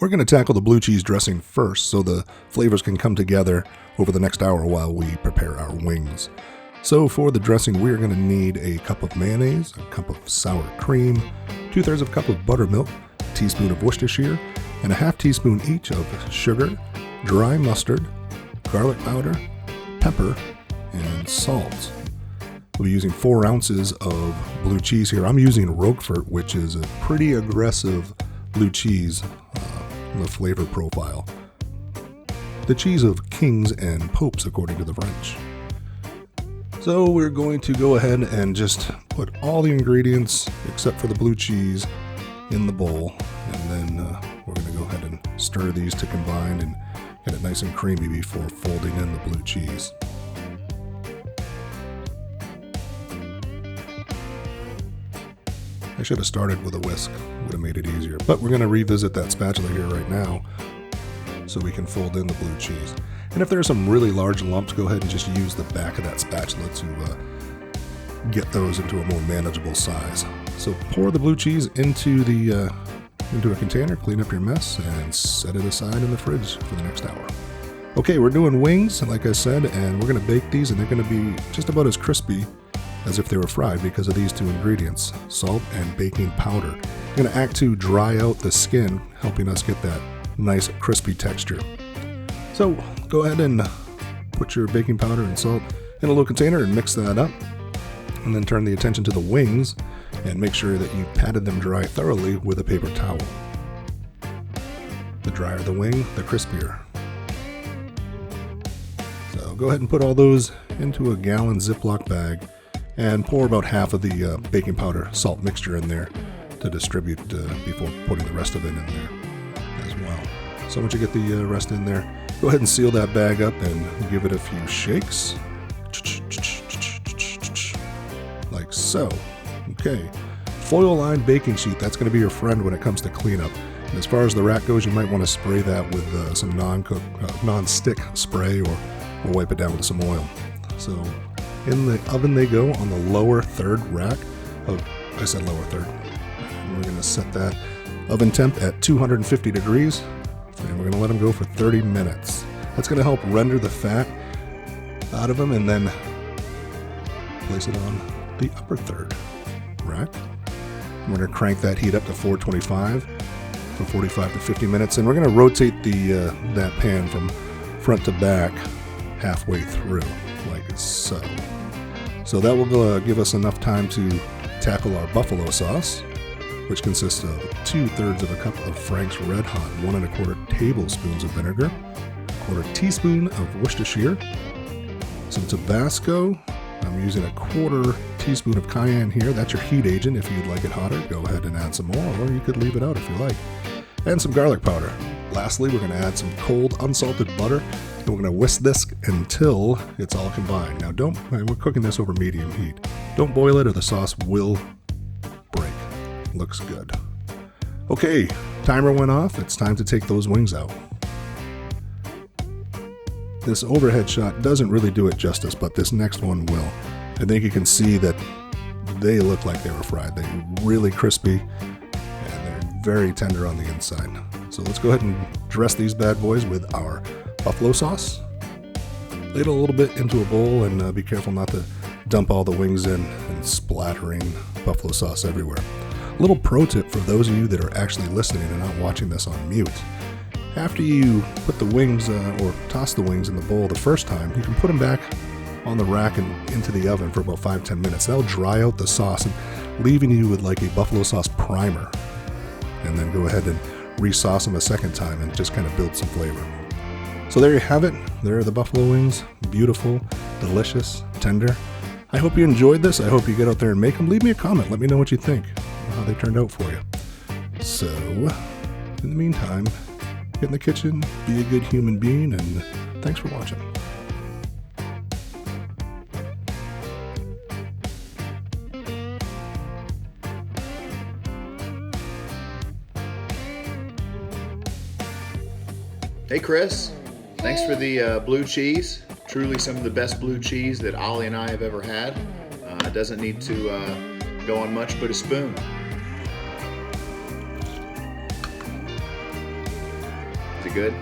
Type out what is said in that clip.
We're going to tackle the blue cheese dressing first so the flavors can come together over the next hour while we prepare our wings. So for the dressing, we're going to need a cup of mayonnaise, a cup of sour cream, 2/3 of a cup of buttermilk, a teaspoon of Worcestershire, and a half teaspoon each of sugar, dry mustard, garlic powder, pepper, and salt. We'll be using 4 ounces of blue cheese here. I'm using Roquefort, which is a pretty aggressive blue cheese, the flavor profile. The cheese of kings and popes, according to the French. So we're going to go ahead and just put all the ingredients, except for the blue cheese, in the bowl. And then we're going to go ahead and stir these to combine and get it nice and creamy before folding in the blue cheese. I should have started with a whisk, would have made it easier. But we're going to revisit that spatula here right now so we can fold in the blue cheese. And if there are some really large lumps, go ahead and just use the back of that spatula to get those into a more manageable size. So pour the blue cheese into a container, clean up your mess, and set it aside in the fridge for the next hour. Okay, we're doing wings, like I said, and we're going to bake these, and they're going to be just about as crispy as if they were fried because of these 2 ingredients, salt and baking powder. We're going to act to dry out the skin, helping us get that nice crispy texture. So go ahead and put your baking powder and salt in a little container and mix that up. And then turn the attention to the wings and make sure that you patted them dry thoroughly with a paper towel. The drier the wing, the crispier. So go ahead and put all those into a gallon Ziploc bag and pour about half of the baking powder salt mixture in there to distribute before putting the rest of it in there as well. So once you get the rest in there, go ahead and seal that bag up and give it a few shakes. Like so. Okay. Foil-lined baking sheet, that's going to be your friend when it comes to cleanup. And as far as the rack goes, you might want to spray that with some non-stick spray or wipe it down with some oil. So in the oven they go on the lower third rack. I said lower third. And we're going to set that oven temp at 250 degrees. And we're going to let them go for 30 minutes. That's going to help render the fat out of them and then place it on the upper third rack. We're going to crank that heat up to 425 for 45 to 50 minutes. And we're going to rotate that pan from front to back halfway through, like so. So that will give us enough time to tackle our buffalo sauce, which consists of 2/3 of a cup of Frank's Red Hot, 1 1/4 tablespoons of vinegar, 1/4 teaspoon of Worcestershire, some Tabasco. I'm using 1/4 teaspoon of cayenne here. That's your heat agent. If you'd like it hotter, go ahead and add some more, or you could leave it out if you like. And some garlic powder. Lastly, we're going to add some cold, unsalted butter, and we're going to whisk this until it's all combined. Now, we're cooking this over medium heat. Don't boil it or the sauce will break. Looks good. Okay, timer went off. It's time to take those wings out. This overhead shot doesn't really do it justice, but this next one will. I think you can see that they look like they were fried. They're really crispy and they're very tender on the inside. So let's go ahead and dress these bad boys with our buffalo sauce. Ladle a little bit into a bowl and be careful not to dump all the wings in and splattering buffalo sauce everywhere. A little pro tip for those of you that are actually listening and not watching this on mute. After you put the wings or toss the wings in the bowl the first time, you can put them back on the rack and into the oven for about 5-10 minutes. That'll dry out the sauce and leaving you with like a buffalo sauce primer. And then go ahead and re-sauce them a second time and just kind of build some flavor. So there you have it. There are the buffalo wings. Beautiful, delicious, tender. I hope you enjoyed this. I hope you get out there and make them. Leave me a comment. Let me know what you think, how they turned out for you. So, in the meantime, get in the kitchen, be a good human being, and thanks for watching. Hey Chris, thanks for the blue cheese. Truly some of the best blue cheese that Ollie and I have ever had. Doesn't need to go on much but a spoon. good?